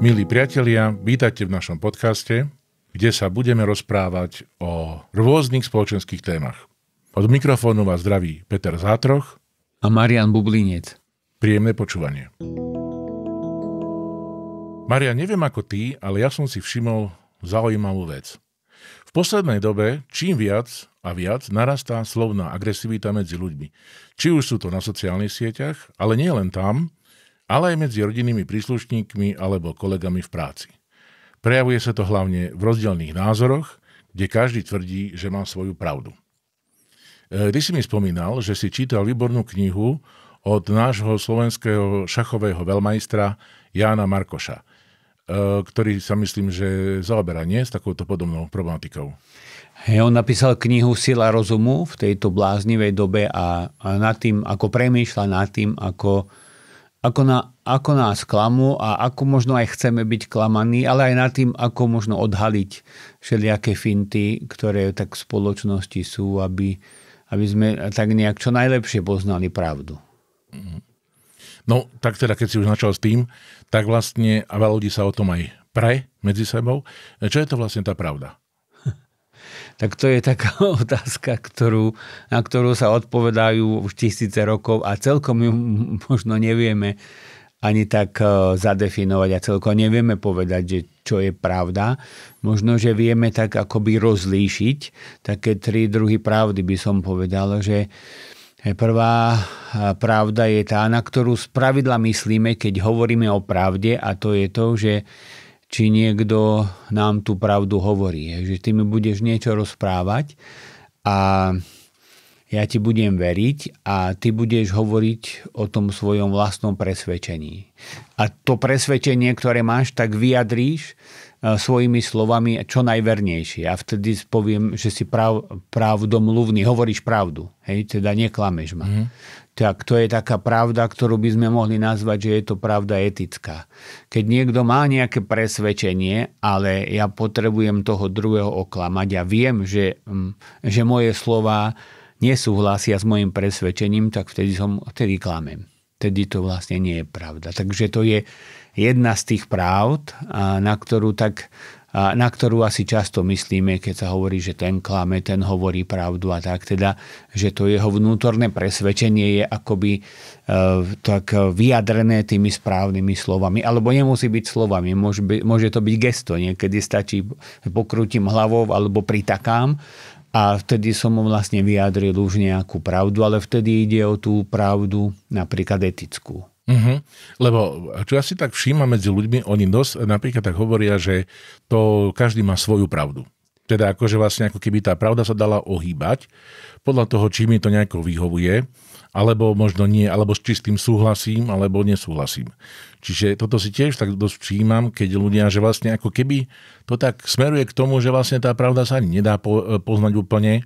Milí priatelia, vítajte v našom podcaste, kde sa budeme rozprávať o rôznych spoločenských témach. Od mikrofónu vás zdraví Peter Zátroch a Marian Bublinec. Príjemné počúvanie. Marian, neviem ako ty, ale ja som si všimol zaujímavú vec. V poslednej dobe čím viac a viac narastá slovná agresivita medzi ľuďmi. Či už sú to na sociálnych sieťach, ale nie len tam, ale aj medzi rodinnými príslušníkmi alebo kolegami v práci. Prejavuje sa to hlavne v rozdielnych názoroch, kde každý tvrdí, že má svoju pravdu. Ty si mi spomínal, že si čítal výbornú knihu od nášho slovenského šachového veľmajstra Jána Markoša, ktorý sa myslím, že zaoberá s takouto podobnou problematikou. On napísal knihu Sila rozumu v tejto bláznivej dobe a nad tým, ako premýšľa nad tým, ako nás klamú a ako možno aj chceme byť klamaní, ale aj nad tým, ako možno odhaliť všelijaké finty, ktoré tak v spoločnosti sú, aby sme tak nejak čo najlepšie poznali pravdu. No, tak teda, keď si už začal s tým, tak vlastne a veľa ľudí sa o tom aj medzi sebou. Čo je to vlastne tá pravda? Tak to je taká otázka, na ktorú sa odpovedajú už tisíce rokov a celkom ju možno nevieme ani tak zadefinovať a celkom nevieme povedať, že čo je pravda. Možno, že vieme tak akoby rozlíšiť také tri druhy pravdy, by som povedal, že prvá pravda je tá, na ktorú spravidla myslíme, keď hovoríme o pravde, a to je to, že či niekto nám tú pravdu hovorí. Že ty mi budeš niečo rozprávať a ja ti budem veriť a ty budeš hovoriť o tom svojom vlastnom presvedčení. A to presvedčenie, ktoré máš, tak vyjadríš svojimi slovami čo najvernejšie. A vtedy poviem, že si pravdomluvný, hovoríš pravdu. Hej, teda neklameš ma. Tak to je taká pravda, ktorú by sme mohli nazvať, že je to pravda etická. Keď niekto má nejaké presvedčenie, ale ja potrebujem toho druhého oklamať a viem, že moje slová nesúhlasia s mojim presvedčením, tak vtedy klamem. Vtedy to vlastne nie je pravda. Takže to je jedna z tých pravd, na ktorú asi často myslíme, keď sa hovorí, že ten klame, ten hovorí pravdu a tak, teda, že to jeho vnútorné presvedčenie je akoby tak vyjadrené tými správnymi slovami, alebo nemusí byť slovami, môže to byť gesto, niekedy stačí pokrútim hlavou alebo pritakám a vtedy som mu vlastne vyjadril už nejakú pravdu, ale vtedy ide o tú pravdu napríklad etickú. Lebo čo ja si tak všímam medzi ľuďmi, oni dosť napríklad tak hovoria, že to každý má svoju pravdu. Teda akože vlastne ako keby tá pravda sa dala ohýbať podľa toho, či mi to nejako vyhovuje, alebo možno nie, alebo s čistým súhlasím, alebo nesúhlasím. Čiže toto si tiež tak dosť všímam, keď ľudia, že vlastne ako keby to tak smeruje k tomu, že vlastne tá pravda sa ani nedá poznať úplne,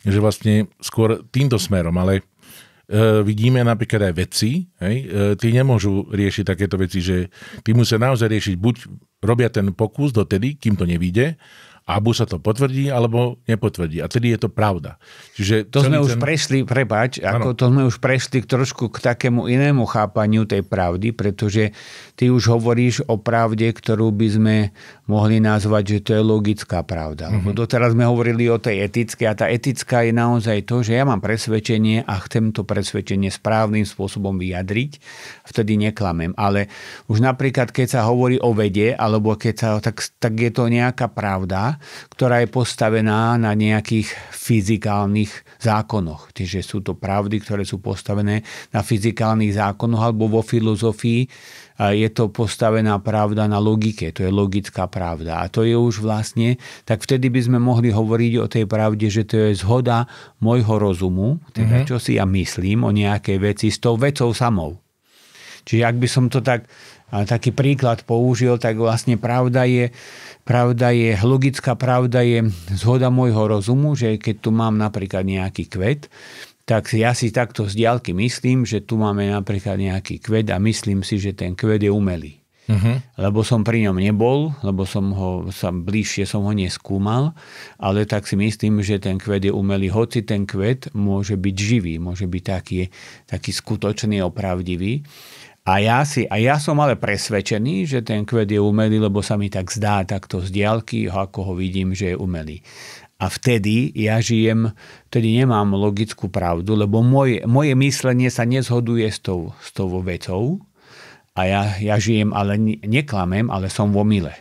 že vlastne skôr týmto smerom, ale vidíme napríklad aj vedci, tí nemôžu riešiť takéto veci, že tí musia naozaj riešiť, buď robia ten pokus dotedy, kým to nevyjde, a buď sa to potvrdí, alebo nepotvrdí. A tedy je to pravda. Čiže to sme už prešli, to sme už prešli trošku k takému inému chápaniu tej pravdy, pretože ty už hovoríš o pravde, ktorú by sme mohli nazvať, že to je logická pravda. Lebo doteraz sme hovorili o tej etickej a tá etická je naozaj to, že ja mám presvedčenie a chcem to presvedčenie správnym spôsobom vyjadriť, vtedy neklamem. Ale už napríklad, keď sa hovorí o vede, alebo tak je to nejaká pravda, ktorá je postavená na nejakých fyzikálnych zákonoch. Čiže sú to pravdy, ktoré sú postavené na fyzikálnych zákonoch, alebo vo filozofii je to postavená pravda na logike. To je logická pravda. A to je už vlastne, tak vtedy by sme mohli hovoriť o tej pravde, že to je zhoda môjho rozumu, teda čo si ja myslím o nejakej veci s tou vecou samou. Čiže ak by som to taký príklad použil, tak vlastne logická pravda je zhoda môjho rozumu, že keď tu mám napríklad nejaký kvet, tak ja si takto z diaľky myslím, že tu máme napríklad nejaký kvet a myslím si, že ten kvet je umelý. Lebo som pri ňom nebol, lebo bližšie som ho neskúmal, ale tak si myslím, že ten kvet je umelý, hoci ten kvet môže byť živý, môže byť taký skutočný, opravdivý. A ja som ale presvedčený, že ten kvet je umelý, lebo sa mi tak zdá takto z diaľky, ako ho vidím, že je umelý. A vtedy nemám logickú pravdu, lebo moje myslenie sa nezhoduje s tou vecou a ja žijem, ale neklamem, ale som v omyle.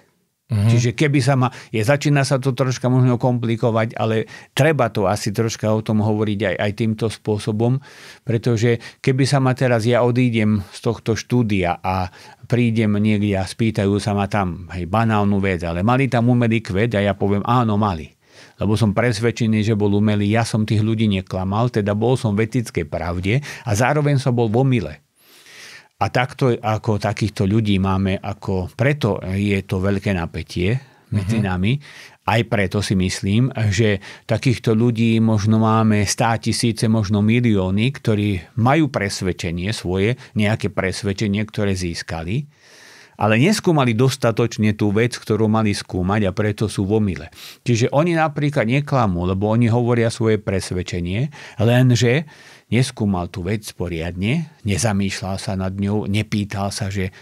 Čiže začína sa to troška možno komplikovať, ale treba to asi troška o tom hovoriť aj týmto spôsobom, pretože keby sa ma teraz, ja odídem z tohto štúdia a prídem niekde a spýtajú sa ma tam, banálnu vec, ale mali tam umelý kvet a ja poviem, áno, mali. Lebo som presvedčený, že bol umelý, ja som tých ľudí neklamal, teda bol som v etickej pravde a zároveň som bol v omyle. A takto ako takýchto ľudí máme, preto je to veľké napätie medzi nami. Aj preto si myslím, že takýchto ľudí možno máme 100 000, možno milióny, ktorí majú presvedčenie svoje, nejaké presvedčenie, ktoré získali, ale neskúmali dostatočne tú vec, ktorú mali skúmať a preto sú v omyle. Čiže oni napríklad neklamú, lebo oni hovoria svoje presvedčenie, lenže neskúmal tú vec poriadne, nezamýšľal sa nad ňou, nepýtal sa, že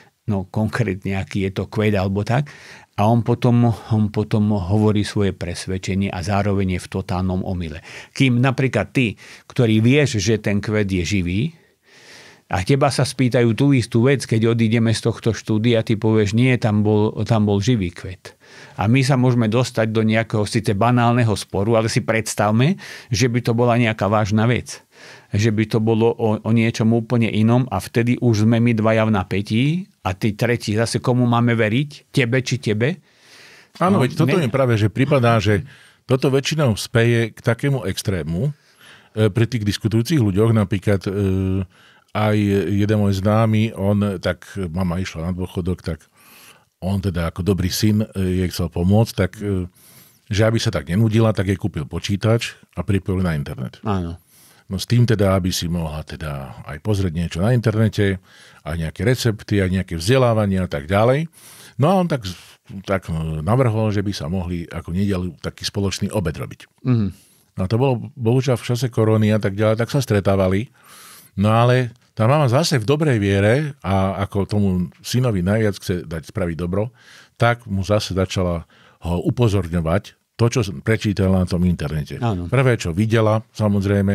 konkrétne aký je to kvet alebo tak. A on potom hovorí svoje presvedčenie a zároveň je v totálnom omyle. Kým napríklad ty, ktorý vieš, že ten kvet je živý, a teba sa spýtajú tú istú vec, keď odídeme z tohto štúdia, ty povieš, nie, tam bol živý kvet. A my sa môžeme dostať do nejakého síce banálneho sporu, ale si predstavme, že by to bola nejaká vážna vec. Že by to bolo o niečom úplne inom a vtedy už sme my dvaja v napätí a tí tretí zase komu máme veriť? Tebe či tebe? Áno, veď toto mi práve, že pripadá, že toto väčšinou speje k takému extrému pri tých diskutujúcich ľuďoch, napríklad aj jeden môj známy, tak mama išla na dôchodok, tak on teda ako dobrý syn jej chcel pomôcť, tak že aby sa tak nenudila, tak jej kúpil počítač a pripojil na internet. Áno. No s tým teda, aby si mohla teda aj pozrieť niečo na internete, aj nejaké recepty, aj nejaké vzdelávania a tak ďalej. No a on tak navrhol, že by sa mohli ako nedeľu taký spoločný obed robiť. No a to bolo bohužiaľ v čase korony a tak ďalej, tak sa stretávali. No ale tá mama zase v dobrej viere a ako tomu synovi najviac chce spraviť dobro, tak mu zase začala ho upozorňovať to, čo prečítala na tom internete. Áno. Prvé, čo videla, samozrejme,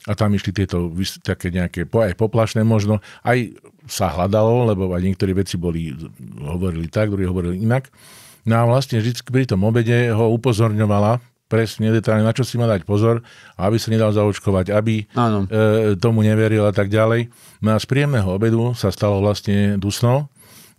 a tam išli tieto také nejaké aj poplašné možno, aj sa hľadalo, lebo aj niektoré veci hovorili tak, druhí hovorili inak. No a vlastne vždy pri tom obede ho upozorňovala presne detailne, na čo si má dať pozor, aby sa nedal zaočkovať, aby tomu neveril a tak ďalej. No a z príjemného obedu sa stalo vlastne dusno,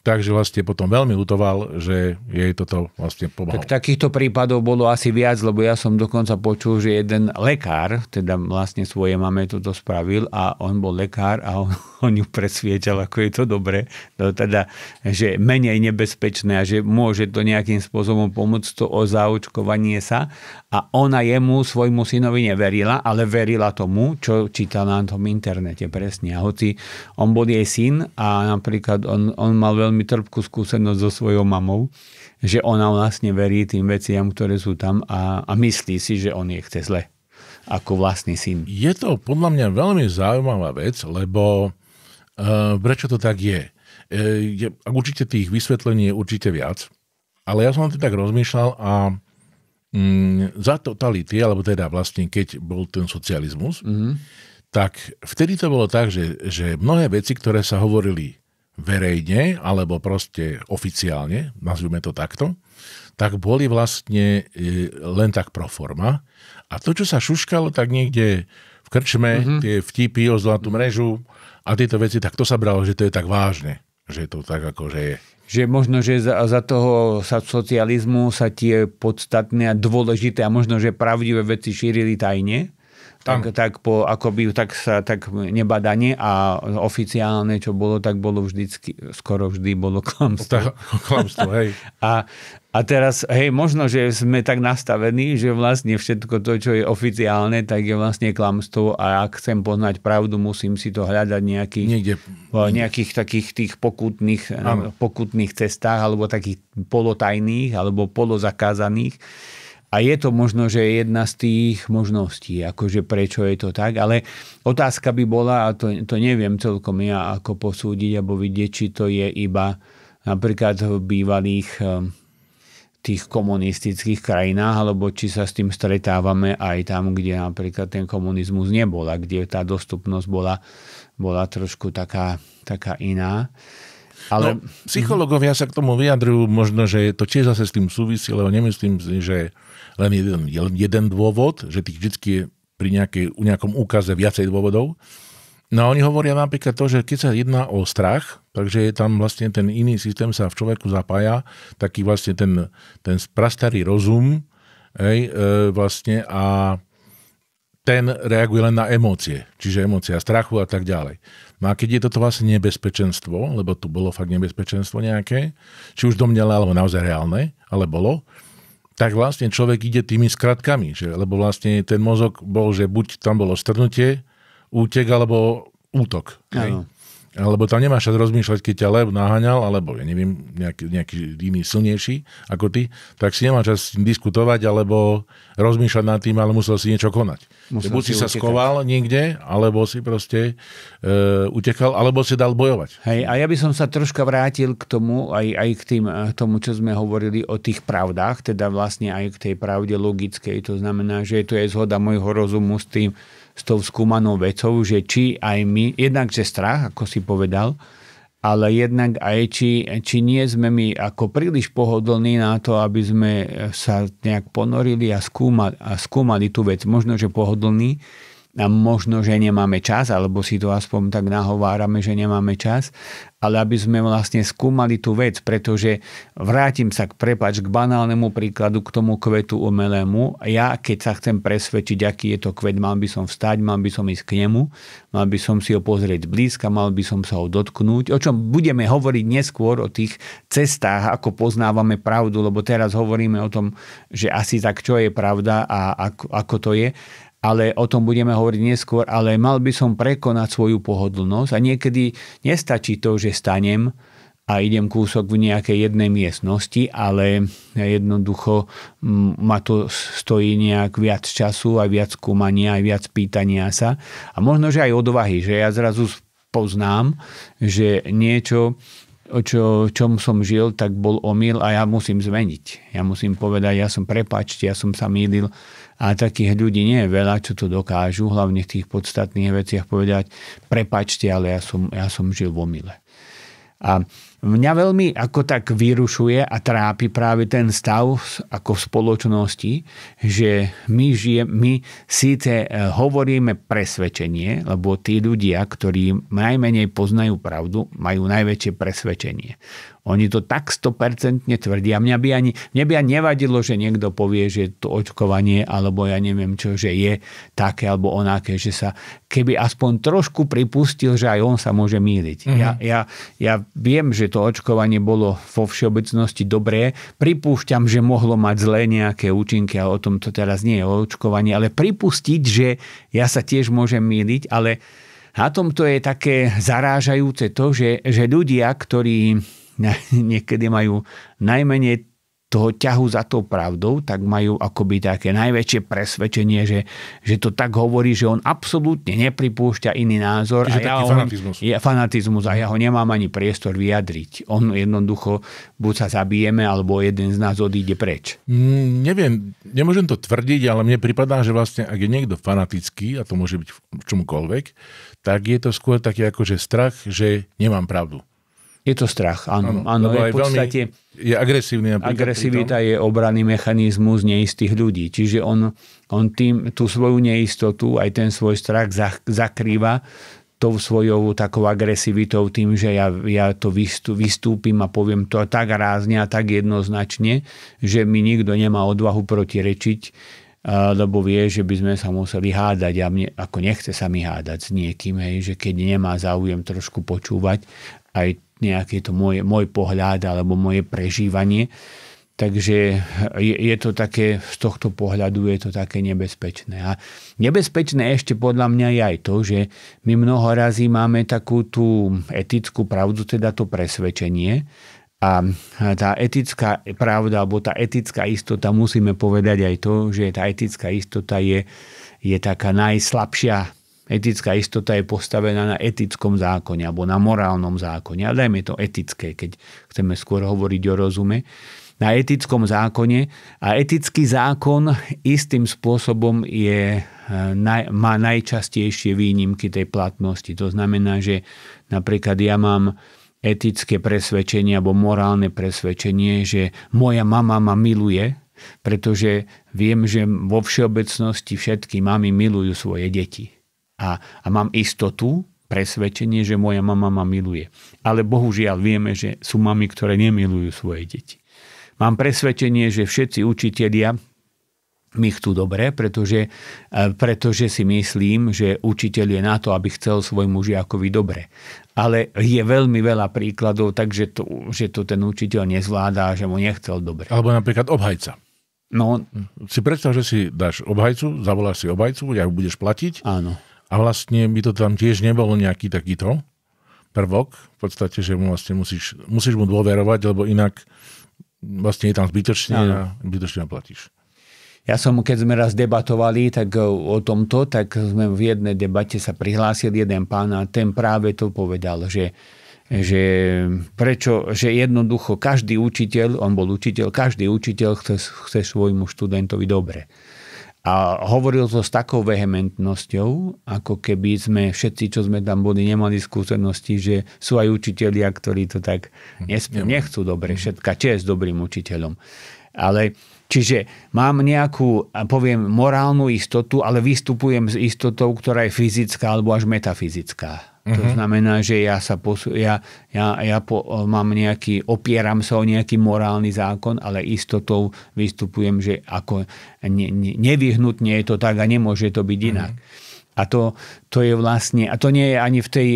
takže vlastne potom veľmi ľutoval, že jej toto vlastne pomohlo. Tak takýchto prípadov bolo asi viac, lebo ja som dokonca počul, že jeden lekár, teda vlastne svoje mame toto spravil a on bol lekár a on ju presviečal, ako je to dobre, teda, že menej nebezpečné a že môže to nejakým spôsobom pomôcť to o zaočkovanie sa a ona svojmu synovi neverila, ale verila tomu, čo čítala na tom internete presne. A hoci on bol jej syn a napríklad on mal veľmi trpkú skúsenosť so svojou mamou, že ona vlastne verí tým veciam, ktoré sú tam a myslí si, že on je chce zle ako vlastný syn. Je to podľa mňa veľmi zaujímavá vec, lebo prečo to tak je? Určite tých vysvetlení je určite viac, ale ja som to tak rozmýšľal a za totality, alebo teda vlastne keď bol ten socializmus, tak vtedy to bolo tak, že mnohé veci, ktoré sa hovorili verejne, alebo proste oficiálne, nazvime to takto, tak boli vlastne len tak pro forma. A to, čo sa šuškalo tak niekde v krčme, tie vtipy o zlatú mrežu a tieto veci, tak to sa bralo, že to je tak vážne. Že to tak ako, že je. Že možno, že za toho socializmu sa tie podstatné a dôležité a možno, že pravdivé veci šírili tajne. Tak nebadanie a oficiálne, čo bolo, tak bolo skoro vždy bolo klamstvo. Klamstvo, hej. A teraz, možno, že sme tak nastavení, že vlastne všetko to, čo je oficiálne, tak je vlastne klamstvo a ak chcem poznať pravdu, musím si to hľadať v nejakých takých tých pokutných cestách alebo takých polotajných alebo polozakázaných. A je to možno, že jedna z tých možností, akože prečo je to tak, ale otázka by bola, a to neviem celkom ja ako posúdiť alebo vidieť, či to je iba napríklad v bývalých tých komunistických krajinách, alebo či sa s tým stretávame aj tam, kde napríklad ten komunizmus nebol a kde tá dostupnosť bola trošku taká iná. Ale... No, psychológovia sa k tomu vyjadrujú, možno, že to tiež zase s tým súvisí, lebo nemyslím si, že len jeden dôvod, že tých vždycky je pri nejakom úkaze viacej dôvodov. No a oni hovoria napríklad to, že keď sa jedná o strach, takže je tam vlastne ten iný systém sa v človeku zapája, taký vlastne ten prastarý rozum, vlastne a ten reaguje len na emócie, čiže emócia strachu a tak ďalej. No a keď je toto vlastne nebezpečenstvo, lebo tu bolo fakt nebezpečenstvo nejaké, či už domnelé, alebo naozaj reálne, ale bolo, tak vlastne človek ide tými skratkami, lebo vlastne ten mozog bol, že buď tam bolo strnutie, útek alebo útok. Alebo tam nemáš čas rozmýšľať, keď ťa lev naháňal, alebo ja neviem, nejaký iný silnejší ako ty, tak si nemáš čas diskutovať alebo rozmýšľať nad tým, ale musel si niečo konať. Buď si sa schoval niekde, alebo si proste utekal, alebo si dal bojovať. Hej, a ja by som sa troška vrátil k tomu, aj k tomu, čo sme hovorili o tých pravdách, teda vlastne aj k tej pravde logickej. To znamená, že to je zhoda môjho rozumu s tou skúmanou vecou, že či aj my, jednak že strach, ako si povedal, ale jednak aj či nie sme my ako príliš pohodlní na to, aby sme sa nejak ponorili a skúmali tú vec. Možno, že pohodlní a možno, že nemáme čas, alebo si to aspoň tak nahovárame, že nemáme čas, ale aby sme vlastne skúmali tú vec, pretože vrátim sa k banálnemu príkladu k tomu kvetu umelému. Ja, keď sa chcem presvedčiť, aký je to kvet, mal by som vstať, mal by som ísť k nemu, mal by som si ho pozrieť blízka, mal by som sa ho dotknúť, o čom budeme hovoriť neskôr, o tých cestách, ako poznávame pravdu, lebo teraz hovoríme o tom, že asi tak, čo je pravda a ako to je. Ale o tom budeme hovoriť neskôr, ale mal by som prekonať svoju pohodlnosť a niekedy nestačí to, že stanem a idem kúsok v nejakej jednej miestnosti, ale jednoducho ma to stojí nejak viac času, aj viac skúmania, aj viac pýtania sa a možno, že aj odvahy, že ja zrazu poznám, že niečo, čom som žil, tak bol omyl a ja musím zmeniť. Ja musím povedať, prepáčte, ja som sa mýlil. A takých ľudí nie je veľa, čo to dokážu, hlavne v tých podstatných veciach povedať, prepáčte, ale ja som žil v omyle. A mňa veľmi ako tak vyrušuje a trápi práve ten stav ako v spoločnosti, že my síce hovoríme presvedčenie, lebo tí ľudia, ktorí najmenej poznajú pravdu, majú najväčšie presvedčenie. Oni to tak 100% tvrdia. Mňa by ani nevadilo, že niekto povie, že to očkovanie, alebo ja neviem čo, že je také alebo onaké, že sa keby aspoň trošku pripustil, že aj on sa môže mýliť. Mm-hmm. Ja viem, že to očkovanie bolo vo všeobecnosti dobré. Pripúšťam, že mohlo mať zlé nejaké účinky, ale o tom to teraz nie je o očkovaní, ale pripustiť, že ja sa tiež môžem mýliť, ale na tomto je také zarážajúce to, že ľudia, ktorí niekedy majú najmenej toho ťahu za tou pravdou, tak majú akoby také najväčšie presvedčenie, že to tak hovorí, že on absolútne nepripúšťa iný názor. Čiže taký fanatizmus. Fanatizmus a ja ho nemám ani priestor vyjadriť. On jednoducho, buď sa zabijeme, alebo jeden z nás odíde preč. Neviem, nemôžem to tvrdiť, ale mne pripadá, že vlastne, ak je niekto fanatický, a to môže byť v čomkoľvek, tak je to skôr taký akože strach, že nemám pravdu. Je to strach, áno. Je v podstate je agresívny. Agresivita je obranný mechanizmus neistých ľudí. Čiže on tým tú svoju neistotu, aj ten svoj strach zakrýva tou svojou takou agresivitou tým, že ja to vystúpim a poviem to tak rázne a tak jednoznačne, že mi nikto nemá odvahu protirečiť, lebo vie, že by sme sa museli hádať a ako nechce sa mi hádať s niekým, hej, že keď nemá záujem trošku počúvať aj nejaký to môj pohľad alebo moje prežívanie. Takže je to také, z tohto pohľadu je to také nebezpečné. A nebezpečné ešte podľa mňa je aj to, že my mnoho razy máme takú tú etickú pravdu, teda to presvedčenie, A tá etická pravda, alebo tá etická istota, musíme povedať aj to, že tá etická istota je taká najslabšia. Etická istota je postavená na etickom zákone alebo na morálnom zákone. Ale dajme to etické, keď chceme skôr hovoriť o rozume. Na etickom zákone. A etický zákon istým spôsobom má najčastejšie výnimky tej platnosti. To znamená, že napríklad ja mám etické presvedčenie alebo morálne presvedčenie, že moja mama ma miluje, pretože viem, že vo všeobecnosti všetky mamy milujú svoje deti. A mám istotu, presvedčenie, že moja mama ma miluje. Ale bohužiaľ vieme, že sú mamy, ktoré nemilujú svoje deti. Mám presvedčenie, že všetci učitelia mi chcú dobre, pretože si myslím, že učiteľ je na to, aby chcel svojmu žiakovi dobre. Ale je veľmi veľa príkladov, takže že to ten učiteľ nezvládá, že mu nechcel dobre. Alebo napríklad obhajca. No, si predstav, že si dáš obhajcu, zavoláš si obhajcu, ja ho budeš platiť. Áno. A vlastne by to tam tiež nebolo nejaký takýto prvok. V podstate, že mu vlastne musíš mu dôverovať, lebo inak vlastne je tam zbytočne a zbytočne platíš. Ja keď sme raz debatovali o tomto, tak sme v jednej debate sa prihlásil jeden pán a ten práve to povedal, že jednoducho každý učiteľ, on bol učiteľ, každý učiteľ chce svojmu študentovi dobre. A hovoril to s takou vehementnosťou, ako keby sme všetci, čo sme tam boli, nemali skúsenosti, že sú aj učitelia, ktorí to tak nechcú dobre. Všetka česť dobrým učiteľom. Ale čiže mám nejakú, poviem, morálnu istotu, ale vystupujem s istotou, ktorá je fyzická alebo až metafyzická. To znamená, že opieram sa o nejaký morálny zákon, ale istotou vystupujem, že ako nevyhnutne je to tak a nemôže to byť inak. A to je vlastne, a to nie je ani v tej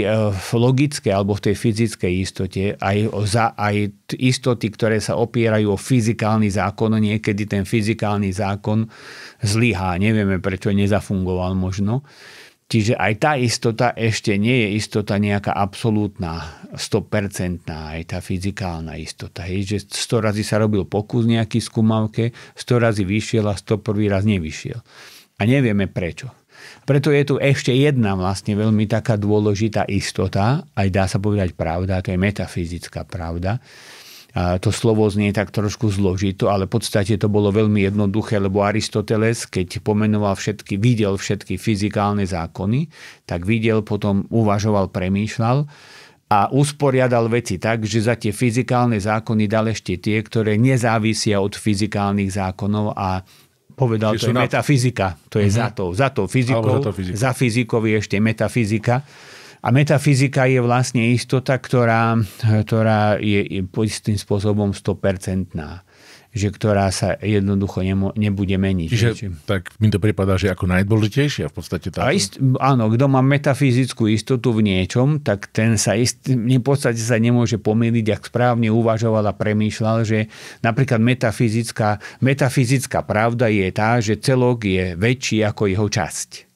logickej alebo v tej fyzickej istote, aj istoty, ktoré sa opierajú o fyzikálny zákon, niekedy ten fyzikálny zákon zlyhá. Nevieme, prečo nezafungoval možno. Čiže aj tá istota ešte nie je istota nejaká absolútna, 100%, aj tá fyzikálna istota. Že 100 razy sa robil pokus nejaký skúmavke, 100 razy vyšiel a 101 raz nevyšiel. A nevieme prečo. Preto je tu ešte jedna vlastne veľmi taká dôležitá istota, aj dá sa povedať pravda, to je metafyzická pravda. A to slovo znie tak trošku zložito, ale v podstate to bolo veľmi jednoduché, lebo Aristoteles, keď videl všetky fyzikálne zákony, tak videl, potom uvažoval, premýšľal a usporiadal veci tak, že za tie fyzikálne zákony dal ešte tie, ktoré nezávisia od fyzikálnych zákonov a povedal, to je metafyzika. To je za tou fyzikou. Za fyzikou je ešte metafyzika. A metafyzika je vlastne istota, ktorá je istým spôsobom 100%, že ktorá sa jednoducho nebude meniť. Čiže tak mi to pripadá, že ako najdôležitejšia v podstate táto. Áno, kto má metafyzickú istotu v niečom, tak ten v podstate sa nemôže pomýliť, ak správne uvažoval a premýšľal, že napríklad metafyzická pravda je tá, že celok je väčší ako jeho časť.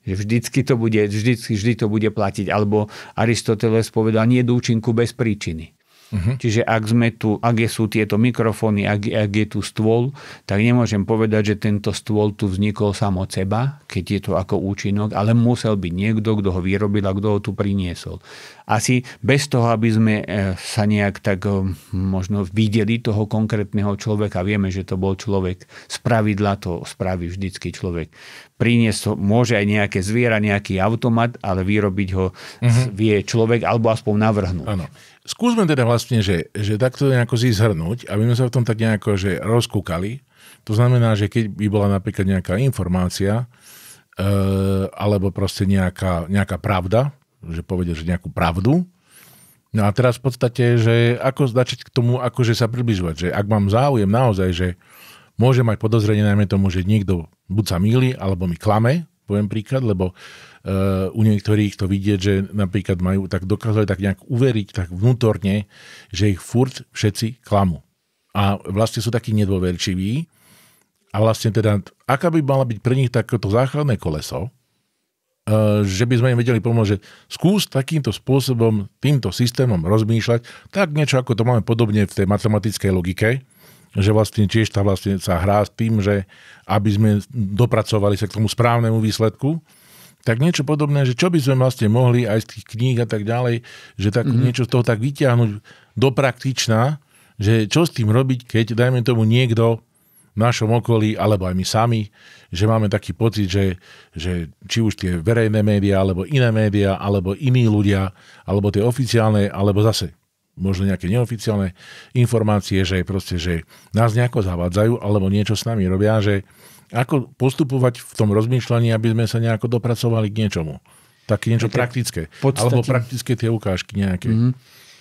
Že vždy to bude platiť. Alebo Aristoteles povedal, nie je účinku bez príčiny. Čiže ak sú tieto mikrofóny, ak je tu stôl, tak nemôžem povedať, že tento stôl tu vznikol sám od seba, keď je to ako účinok, ale musel byť niekto, kto ho vyrobil a kto ho tu priniesol. Asi bez toho, aby sme sa nejak tak možno videli toho konkrétneho človeka, vieme, že to bol človek, spravidla to spraví vždycky človek. Priniesť môže aj nejaké zviera, nejaký automat, ale vyrobiť ho vie človek alebo aspoň navrhnúť. Áno. Skúsme teda vlastne, že takto nejako si zhrnúť, aby sme sa v tom tak nejako rozkúkali. To znamená, že keď by bola napríklad nejaká informácia alebo proste nejaká pravda, že povedia, že nejakú pravdu. No a teraz v podstate, že ako začať k tomu, akože sa približovať, že ak mám záujem naozaj, že môžem mať podozrenie najmä tomu, že niekto buď sa mýli, alebo mi klame, poviem príklad, lebo u niektorých to vidieť, že napríklad majú, tak dokázali tak nejak uveriť tak vnútorne, že ich furt všetci klamú. A vlastne sú takí nedôverčiví. A vlastne teda, aká by mala byť pre nich takéto záchranné koleso, že by sme im vedeli pomôcť, že skús takýmto spôsobom, týmto systémom rozmýšľať, tak niečo ako to máme podobne v tej matematickej logike, že vlastne tiež tá vlastne sa hrá s tým, že aby sme dopracovali sa k tomu správnemu výsledku, tak niečo podobné, že čo by sme vlastne mohli aj z tých kníh a tak ďalej, že tak niečo z toho tak vyťahnuť do praktičná, že čo s tým robiť, keď dajme tomu niekto v našom okolí, alebo aj my sami, že máme taký pocit, že či už tie verejné médiá, alebo iné médiá, alebo iní ľudia, alebo tie oficiálne, alebo zase možno nejaké neoficiálne informácie, že proste, že nás nejako zavádzajú, alebo niečo s nami robia, že ako postupovať v tom rozmýšľaní, aby sme sa nejako dopracovali k niečomu. Také niečo praktické. Alebo praktické tie ukážky nejaké.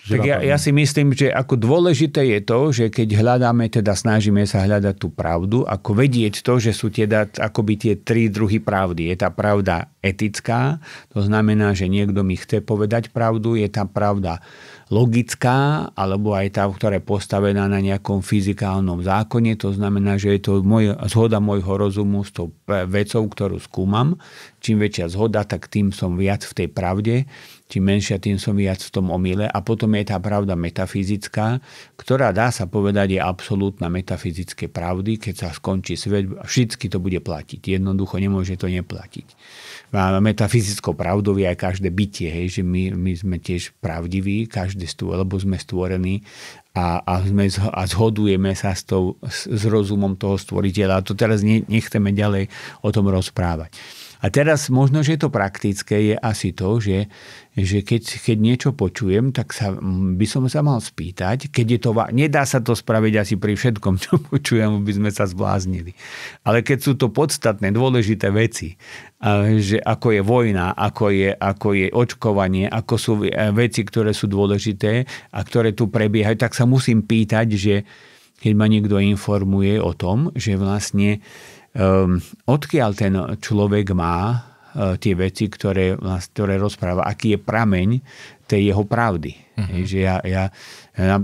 Tak ja si myslím, že ako dôležité je to, že keď hľadáme, teda snažíme sa hľadať tú pravdu, ako vedieť to, že sú teda akoby tie tri druhy pravdy. Je tá pravda etická, to znamená, že niekto mi chce povedať pravdu, je tá pravda logická, alebo aj tá, ktorá je postavená na nejakom fyzikálnom zákone, to znamená, že je to zhoda môjho rozumu s tou vecou, ktorú skúmam. Čím väčšia zhoda, tak tým som viac v tej pravde, čím menšia, tým som viac v tom omyle. A potom je tá pravda metafyzická, ktorá dá sa povedať je absolútna metafyzické pravdy. Keď sa skončí svet, vždycky to bude platiť. Jednoducho nemôže to neplatiť. A metafyzickou pravdou je aj každé bytie, hej, že my sme tiež pravdiví, lebo sme stvorení a zhodujeme sa s rozumom toho stvoriteľa. A to teraz nechceme ďalej o tom rozprávať. A teraz možno, že to praktické je asi to, že keď niečo počujem, tak by som sa mal spýtať, keď je to nedá sa to spraviť asi pri všetkom, čo počujem, aby sme sa zbláznili. Ale keď sú to podstatné, dôležité veci, že ako je vojna, ako je očkovanie, ako sú veci, ktoré sú dôležité a ktoré tu prebiehajú, tak sa musím pýtať, že keď ma niekto informuje o tom, že vlastne odkiaľ ten človek má tie veci, ktoré rozpráva, aký je prameň tej jeho pravdy. Že ja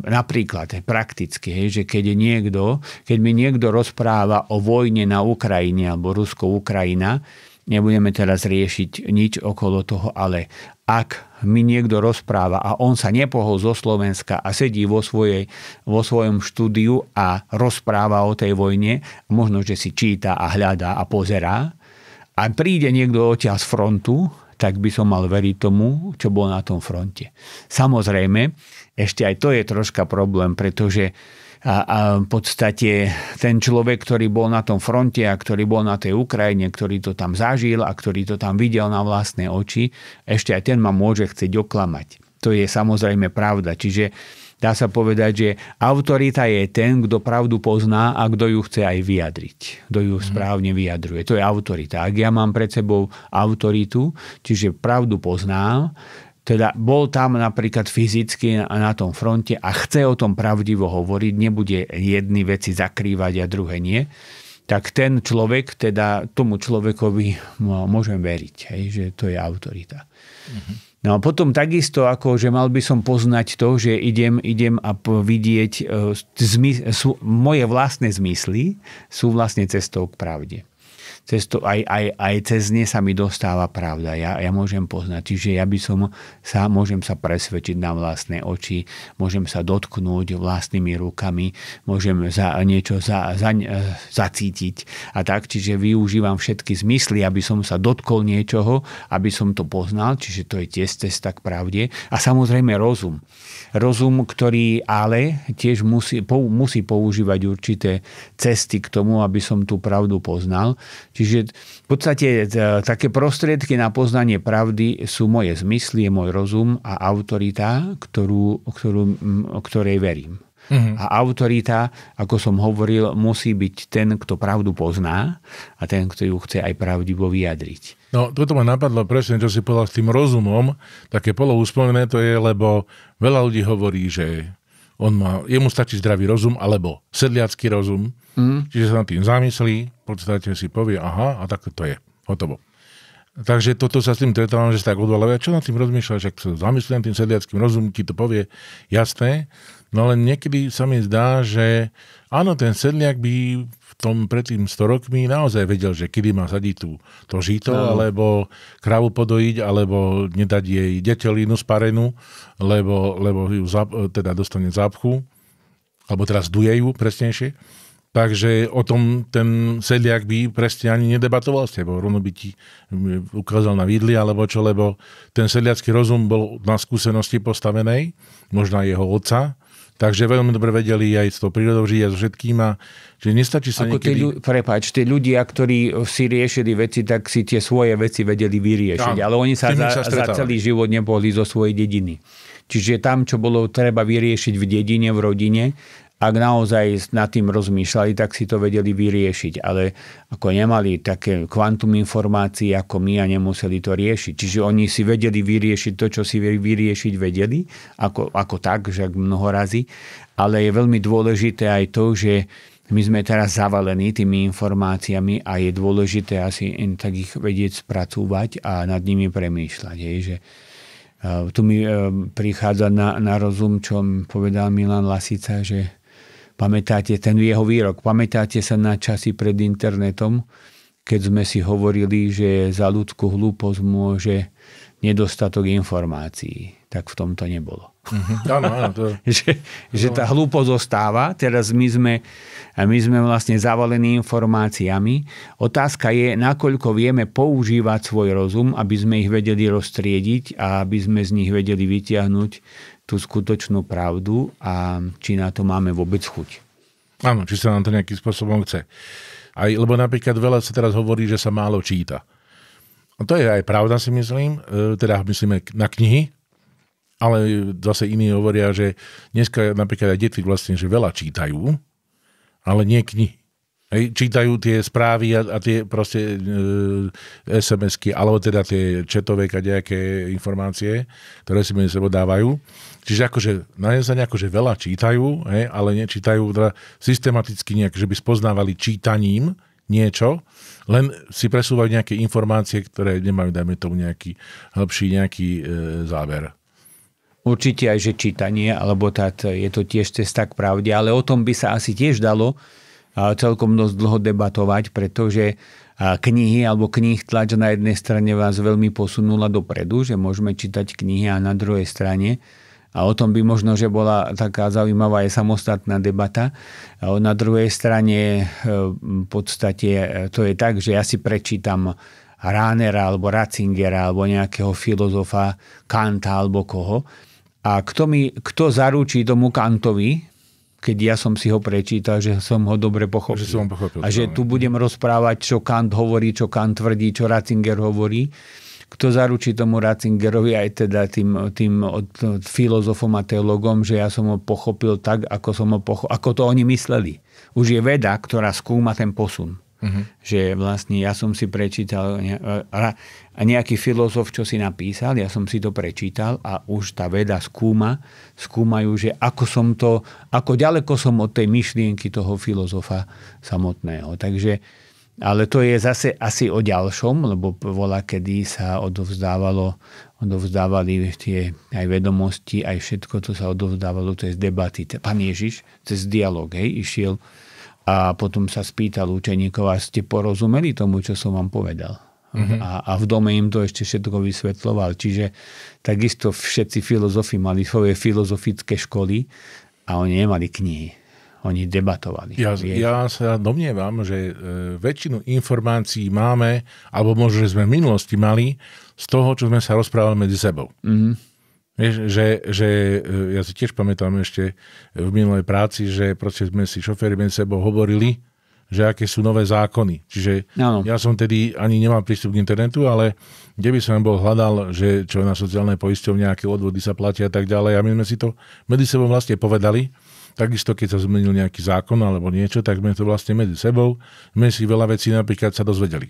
napríklad prakticky, že keď mi niekto rozpráva o vojne na Ukrajine alebo Rusko-Ukrajina, nebudeme teraz riešiť nič okolo toho, ale ak mi niekto rozpráva a on sa nepohol zo Slovenska a sedí vo svojom štúdiu a rozpráva o tej vojne, možno, že si číta a hľadá a pozerá a príde niekto odtiaľ z frontu, tak by som mal veriť tomu, čo bol na tom fronte. Samozrejme, ešte aj to je troška problém, pretože a v podstate ten človek, ktorý bol na tom fronte a ktorý bol na tej Ukrajine, ktorý to tam zažil a ktorý to tam videl na vlastné oči, ešte aj ten ma môže chcieť oklamať. To je samozrejme pravda. Čiže dá sa povedať, že autorita je ten, kto pravdu pozná a kto ju chce aj vyjadriť. Kto ju správne vyjadruje. To je autorita. Ak ja mám pred sebou autoritu, čiže pravdu poznám, teda bol tam napríklad fyzicky na tom fronte a chce o tom pravdivo hovoriť, nebude jedny veci zakrývať a druhé nie, tak ten človek, teda tomu človekovi môžem veriť, hej, že to je autorita. No a potom takisto, ako že mal by som poznať to, že idem a vidieť moje vlastné zmysly sú vlastne cestou k pravde. Aj cez ne sa mi dostáva pravda. Ja môžem poznať. Čiže môžem sa presvedčiť na vlastné oči, môžem sa dotknúť vlastnými rukami, môžem niečo zacítiť a tak. Čiže využívam všetky zmysly, aby som sa dotkol niečoho, aby som to poznal. Čiže to je tiež cesta k pravde. A samozrejme rozum. Rozum, ktorý ale tiež musí používať určité cesty k tomu, aby som tú pravdu poznal. Čiže v podstate také prostriedky na poznanie pravdy sú moje zmysly, je môj rozum a autorita, ktorej verím. A autorita, ako som hovoril, musí byť ten, kto pravdu pozná a ten, kto ju chce aj pravdivo vyjadriť. No, toto ma napadlo presne, čo si povedal s tým rozumom. Také poloúspovené to je, lebo veľa ľudí hovorí, že jemu stačí zdravý rozum alebo sedliacky rozum. Čiže sa nad tým zamyslí, v podstate si povie, aha, a tak to je, hotovo. Takže toto sa s tým stretávam, že sa tak odvalujú. Čo nad tým rozmýšľaš, ak sa zamyslím tým sedliackým rozumom, ti to povie jasné. No len niekedy sa mi zdá, že áno, ten sedliak by v tom predtým 100 rokmi naozaj vedel, že kedy má sadiť to žito, alebo krávu podojiť, alebo nedať jej detelinu sparenú, lebo ju teda dostane zápchu, alebo teraz duje ju presnejšie. Takže o tom ten sedliak by presne ani nedebatoval s tebou. Rovno by ti ukázal na vidli, alebo čo, lebo ten sedliacký rozum bol na skúsenosti postavenej, možno aj jeho otca, takže veľmi dobre vedeli aj s tou prírodou žiť a so všetkým. A že nestačí sa niekedy... tí ľudia, ktorí si riešili veci, tak si tie svoje veci vedeli vyriešiť. Ale oni sa za celý život neboli zo svojej dediny. Čiže tam, čo bolo treba vyriešiť v dedine, v rodine, ak naozaj nad tým rozmýšľali, tak si to vedeli vyriešiť. Ale ako nemali také kvantum informácií ako my a nemuseli to riešiť. Čiže oni si vedeli vyriešiť to, čo si vyriešiť vedeli, ako tak, že mnoho razy. Ale je veľmi dôležité aj to, že my sme teraz zavalení tými informáciami a je dôležité asi tak ich vedieť spracúvať a nad nimi premýšľať. Že tu mi prichádza na rozum, čo povedal Milan Lasica, že pamätáte ten jeho výrok, pamätáte sa na časy pred internetom, keď sme si hovorili, že za ľudskú hlúposť môže nedostatok informácií. Tak v tom to nebolo. Áno, že tá hlúposť zostáva. Teraz my sme vlastne zavalení informáciami. Otázka je, nakoľko vieme používať svoj rozum, aby sme ich vedeli roztriediť a aby sme z nich vedeli vytiahnuť tú skutočnú pravdu a či na to máme vôbec chuť. Áno, či sa nám to nejakým spôsobom chce. Lebo napríklad veľa sa teraz hovorí, že sa málo číta. A to je aj pravda, si myslím. Teda myslíme na knihy, ale zase iní hovoria, že dneska napríklad aj deti vlastne, že veľa čítajú, ale nie knihy. Čítajú tie správy a tie proste SMS-ky, alebo teda tie četové kadejaké informácie, ktoré si medzi sebou dávajú. Čiže akože na jednej strane akože veľa čítajú, ale nečítajú teda systematicky nejak, že by spoznávali čítaním niečo, len si presúvajú nejaké informácie, ktoré nemajú, dajme tomu, nejaký hĺbší záber. Určite aj, že čítanie, alebo je to tiež cesta k pravde, ale o tom by sa asi tiež dalo celkom dosť dlho debatovať, pretože knihy alebo kníh tlač na jednej strane vás veľmi posunula dopredu, že môžeme čítať knihy a na druhej strane. A o tom by možno, že bola taká zaujímavá aj samostatná debata. A na druhej strane v podstate to je tak, že ja si prečítam Rahnera alebo Ratzingera alebo nejakého filozofa, Kanta alebo koho. A kto zaručí tomu Kantovi, keď ja som si ho prečítal, že som ho dobre pochopil. A že tu budem rozprávať, čo Kant hovorí, čo Kant tvrdí, čo Ratzinger hovorí. Kto zaručí tomu Ratzingerovi aj teda tým filozofom a teologom, že ja som ho pochopil tak, ako to oni mysleli. Už je veda, ktorá skúma ten posun. Že vlastne ja som si prečítal a nejaký filozof, čo si napísal, ja som si to prečítal a už tá veda skúmajú, že ako ďaleko som od tej myšlienky toho filozofa samotného. Takže, ale to je zase asi o ďalšom, lebo kedy sa odovzdávali tie aj vedomosti, aj všetko, čo sa odovzdávalo cez debaty. Pán Ježiš cez dialog, išiel a potom sa spýtal učeníkov, a ste porozumeli tomu, čo som vám povedal. A v dome im to ešte všetko vysvetľoval. Čiže takisto všetci filozofi mali svoje filozofické školy a oni nemali knihy. Oni debatovali. Ja sa domnievam, že väčšinu informácií máme, alebo možno, že sme v minulosti mali, z toho, čo sme sa rozprávali medzi sebou. Že ja si tiež pamätám ešte v minulej práci, že proste sme si šoféri medzi sebou hovorili, že aké sú nové zákony. Čiže ja som tedy ani nemal prístup k internetu, ale kde by som bol hľadal, že čo na sociálnej poisťovne, aké odvody sa platia a tak ďalej. A my sme si to medzi sebou vlastne povedali. Takisto, keď sa zmenil nejaký zákon alebo niečo, tak sme to vlastne medzi sebou. My si veľa vecí napríklad sa dozvedeli.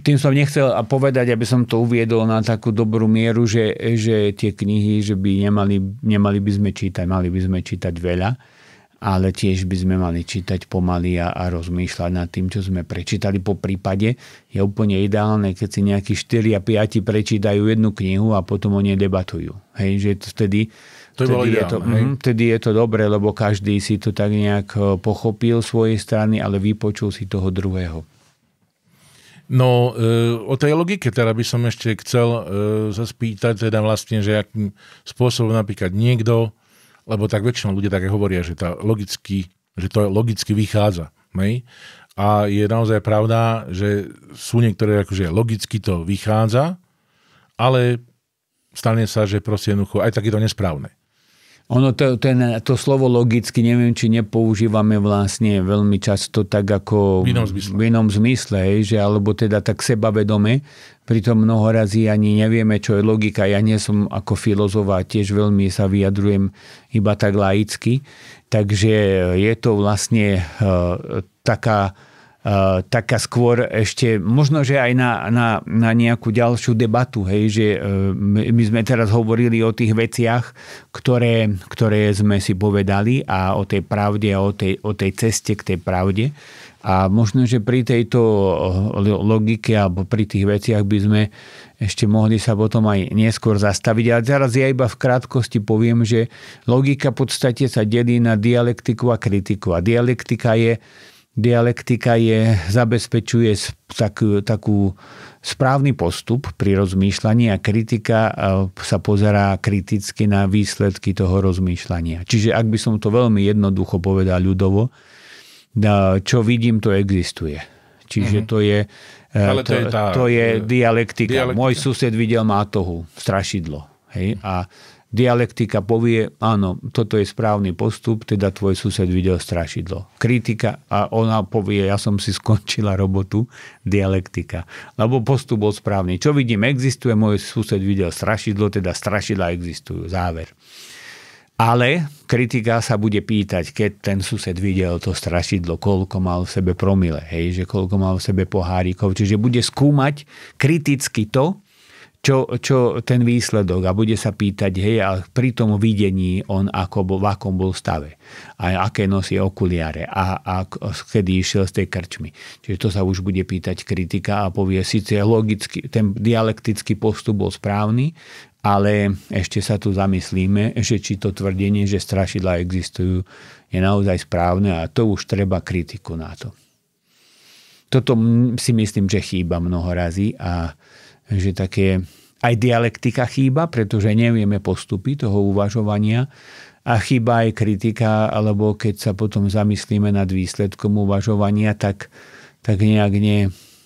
Tým som nechcel povedať, aby som to uviedol na takú dobrú mieru, že tie knihy, že by nemali by sme čítať, mali by sme čítať veľa. ale tiež by sme mali čítať pomaly a rozmýšľať nad tým, čo sme prečítali. Po prípade je úplne ideálne, keď si nejakí 4 a 5 prečítajú jednu knihu a potom o nej debatujú. Hej, že vtedy je to dobré, lebo každý si to tak nejak pochopil svojej strany, ale vypočul si toho druhého. No, o tej logike teda by som ešte chcel sa spýtať, teda vlastne, že akým spôsobom napríklad niekto, lebo tak väčšinou ľudia také hovoria, že to logicky vychádza. Ne? A je naozaj pravda, že sú niektoré, akože logicky to vychádza, ale stane sa, že proste jednoducho, aj tak je to nesprávne. Ono to slovo logicky, neviem, či nepoužívame vlastne veľmi často tak ako v inom zmysle, že, alebo teda tak sebavedome. Pritom mnoho razy ani nevieme, čo je logika. Ja nie som ako filozof a tiež veľmi sa vyjadrujem iba tak laicky. Takže je to vlastne taká skôr ešte, možno, že aj na nejakú ďalšiu debatu, hej, že my sme teraz hovorili o tých veciach, ktoré sme si povedali a o tej pravde a o tej ceste k tej pravde. A možno, že pri tejto logike alebo pri tých veciach by sme ešte mohli sa potom aj neskôr zastaviť. Ale teraz ja iba v krátkosti poviem, že logika v podstate sa delí na dialektiku a kritiku. A dialektika zabezpečuje takú správny postup pri rozmýšľaní a kritika sa pozerá kriticky na výsledky toho rozmýšľania. Čiže ak by som to veľmi jednoducho povedal ľudovo, čo vidím, to existuje. Čiže to je dialektika. Môj sused videl mátohu, strašidlo. Hej? A dialektika povie, áno, toto je správny postup, teda tvoj sused videl strašidlo. Kritika, a ona povie, ja som si skončila robotu, dialektika. Lebo postup bol správny. Čo vidím, existuje, môj sused videl strašidlo, teda strašidla existujú. Záver. Ale kritika sa bude pýtať, keď ten sused videl to strašidlo, koľko mal v sebe promile, hej, že koľko mal v sebe pohárikov. Čiže bude skúmať kriticky to, čo ten výsledok a bude sa pýtať, hej, a pri tom videní on v akom bol stave a aké nosí okuliare a kedy išiel z tej krčmy. Čiže to sa už bude pýtať kritika a povie, síce logicky, ten dialektický postup bol správny, ale ešte sa tu zamyslíme, že či to tvrdenie, že strašidlá existujú, je naozaj správne a to už treba kritiku na to. Toto si myslím, že chýba mnoho razy a že také aj dialektika chýba, pretože nevieme postupy toho uvažovania a chýba aj kritika, alebo keď sa potom zamyslíme nad výsledkom uvažovania, tak nejak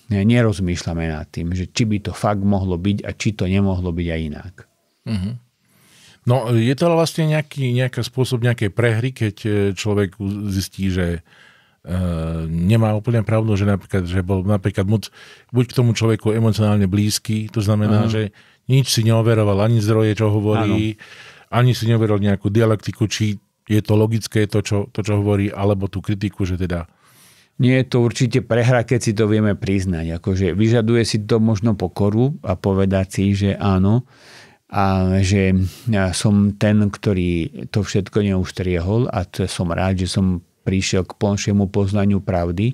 nerozmýšľame nad tým, že či by to fakt mohlo byť a či to nemohlo byť aj inak. Mm-hmm. No je to vlastne nejaký spôsob nejakej prehry, keď človek zistí, že nemá úplne pravdu, že bol napríklad buď k tomu človeku emocionálne blízky, to znamená, že nič si neoveroval, ani zdroje, čo hovorí, ani si neoveroval nejakú dialektiku, či je to logické to, čo hovorí, alebo tú kritiku, že teda... Nie je to určite prehra, keď si to vieme priznať. Akože vyžaduje si to možno pokoru a povedať si, že áno, a že ja som ten, ktorý to všetko neuštriehol a som rád, že som prišiel k plnšiemu poznaniu pravdy.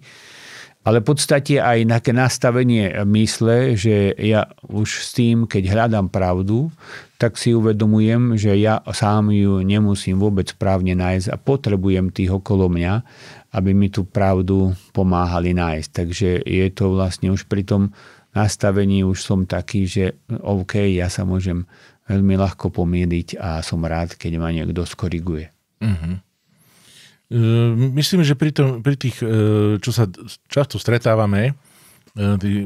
Ale v podstate aj také nastavenie mysle, že ja už s tým, keď hľadám pravdu, tak si uvedomujem, že ja sám ju nemusím vôbec správne nájsť a potrebujem tých okolo mňa, aby mi tú pravdu pomáhali nájsť. Takže je to vlastne už pri tom nastavení už som taký, že OK, ja sa môžem veľmi ľahko pomýliť a som rád, keď ma niekto skoriguje. Mhm. Myslím, že pri tých, čo sa často stretávame,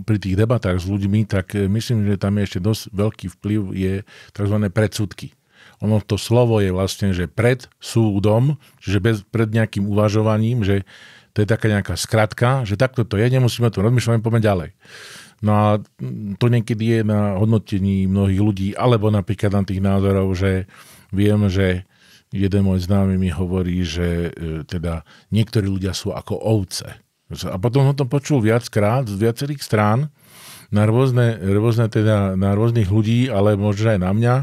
pri tých debatách s ľuďmi, tak myslím, že tam je ešte dosť veľký vplyv je tzv. Predsudky. Ono to slovo je vlastne, že pred súdom, čiže pred nejakým uvažovaním, že to je taká nejaká skratka, že takto to je, nemusíme to rozmýšľať, poďme ďalej. No a to niekedy je na hodnotení mnohých ľudí, alebo napríklad na tých názorov, že viem, že jeden môj známy mi hovorí, že teda niektorí ľudia sú ako ovce. A potom ho to počul viackrát z viacerých strán na rôznych ľudí, ale možno aj na mňa.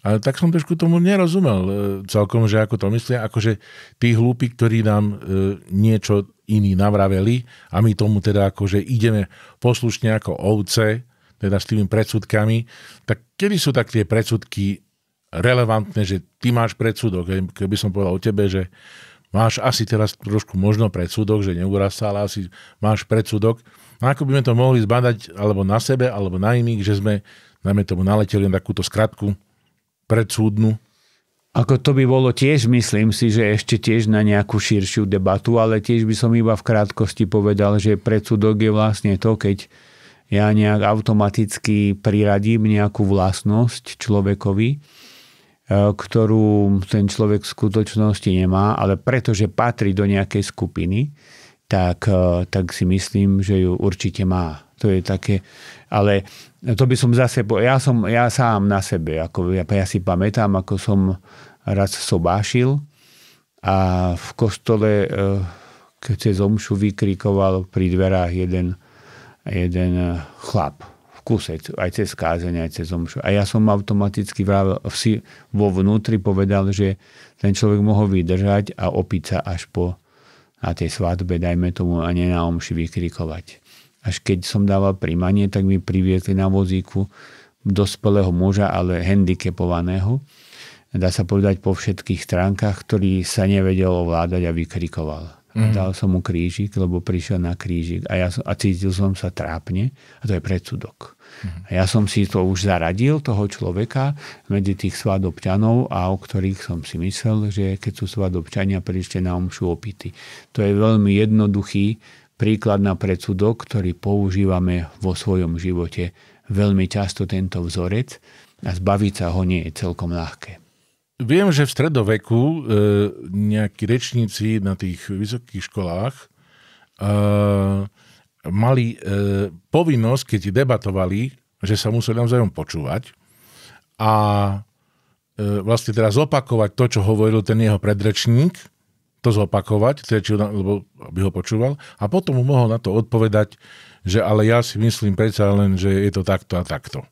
A Ale tak som trošku tomu nerozumel celkom, že ako to myslia, akože tí hlúpi, ktorí nám niečo iní navraveli a my tomu teda akože ideme poslušne ako ovce, teda s tými predsudkami, tak kedy sú tak tie predsudky relevantné, že ty máš predsudok, keby som povedal o tebe, že máš asi teraz trošku možno predsudok, že neurastal, ale asi máš predsudok. A ako by sme to mohli zbadať alebo na sebe, alebo na iných, že sme, najmä tomu, naleteli na takúto skratku predsúdnu? Ako to by bolo tiež, myslím si, že ešte tiež na nejakú širšiu debatu, ale tiež by som iba v krátkosti povedal, že predsudok je vlastne to, keď ja nejak automaticky priradím nejakú vlastnosť človekovi, ktorú ten človek v skutočnosti nemá, ale pretože patrí do nejakej skupiny, tak si myslím, že ju určite má. To je také, ale to by som zase, ja sám na sebe, ako ja si pamätám, ako som raz sobášil a v kostole, keď cez omšu vykrikoval pri dverách jeden chlap v kuse, aj cez kázeň, aj cez omšu. A ja som automaticky vo vnútri povedal, že ten človek mohol vydržať a opiť sa až na tej svadbe, dajme tomu, a nie na omši vykrikovať. Až keď som dával príjmanie, tak mi priviezli na vozíku dospelého muža, ale handicapovaného. Dá sa povedať po všetkých stránkach, ktorý sa nevedel ovládať a vykrikoval. Dal som mu krížik, lebo prišiel na krížik a cítil som sa trápne a to je predsudok. A ja som si to už zaradil, toho človeka, medzi tých svadobčanov, a o ktorých som si myslel, že keď sú svadobčania, prišli na omšu opity. To je veľmi jednoduchý príklad na predsudok, ktorý používame vo svojom živote veľmi často, tento vzorec, a zbaviť sa ho nie je celkom ľahké. Viem, že v stredoveku nejakí rečníci na tých vysokých školách mali povinnosť, keď debatovali, že sa museli navzájom počúvať a vlastne teraz zopakovať to, čo hovoril ten jeho predrečník, to zopakovať, lebo by ho počúval, a potom mu mohol na to odpovedať, že ale ja si myslím predsa len, že je to takto a takto.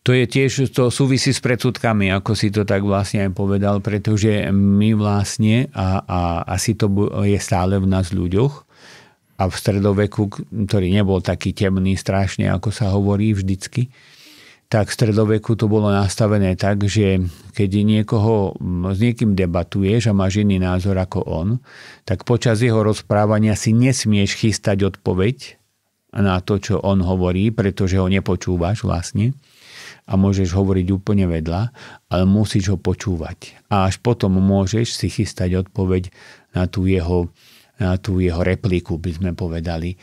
To je tiež, to súvisí s predsudkami, ako si to tak vlastne aj povedal, pretože my vlastne, a asi to je stále v nás ľuďoch, a v stredoveku, ktorý nebol taký temný strašne, ako sa hovorí vždycky, tak v stredoveku to bolo nastavené tak, že keď s niekým debatuješ a máš iný názor ako on, tak počas jeho rozprávania si nesmieš chystať odpoveď na to, čo on hovorí, pretože ho nepočúvaš vlastne a môžeš hovoriť úplne vedľa, ale musíš ho počúvať. A až potom môžeš si chystať odpoveď na tú jeho repliku, by sme povedali.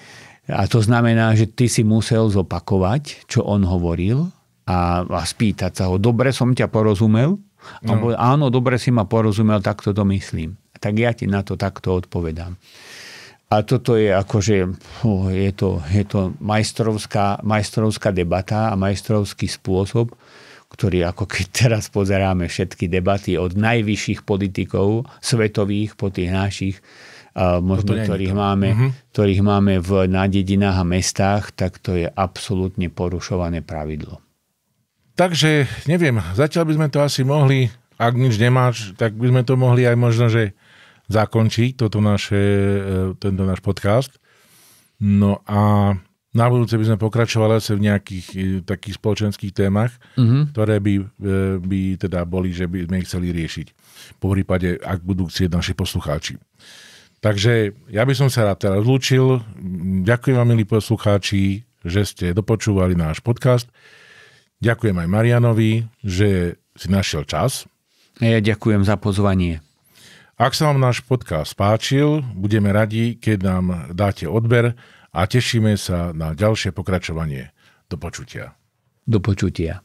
A to znamená, že ty si musel zopakovať, čo on hovoril, a spýtať sa ho, dobre som ťa porozumel? No. Áno, dobre si ma porozumel, takto to myslím. Tak ja ti na to takto odpovedám. A toto je akože, je to majstrovská debata a majstrovský spôsob, ktorý, ako keď teraz pozeráme všetky debaty od najvyšších politikov svetových po tých našich, možno ktorých máme na dedinách a mestách, tak to je absolútne porušované pravidlo. Takže, neviem, zatiaľ by sme to asi mohli, ak nič nemáš, tak by sme to mohli aj možno, že zakončiť tento náš podcast. No a na budúce by sme pokračovali v nejakých takých spoločenských témach, ktoré by teda boli, že by sme ich chceli riešiť. Po prípade, ak budú chcieť naši poslucháči. Takže ja by som sa rád teraz zlúčil. Ďakujem vám, milí poslucháči, že ste dopočúvali náš podcast. Ďakujem aj Marianovi, že si našiel čas. Ja ďakujem za pozvanie. Ak sa vám náš podcast páčil, budeme radi, keď nám dáte odber a tešíme sa na ďalšie pokračovanie. Do počutia. Do počutia.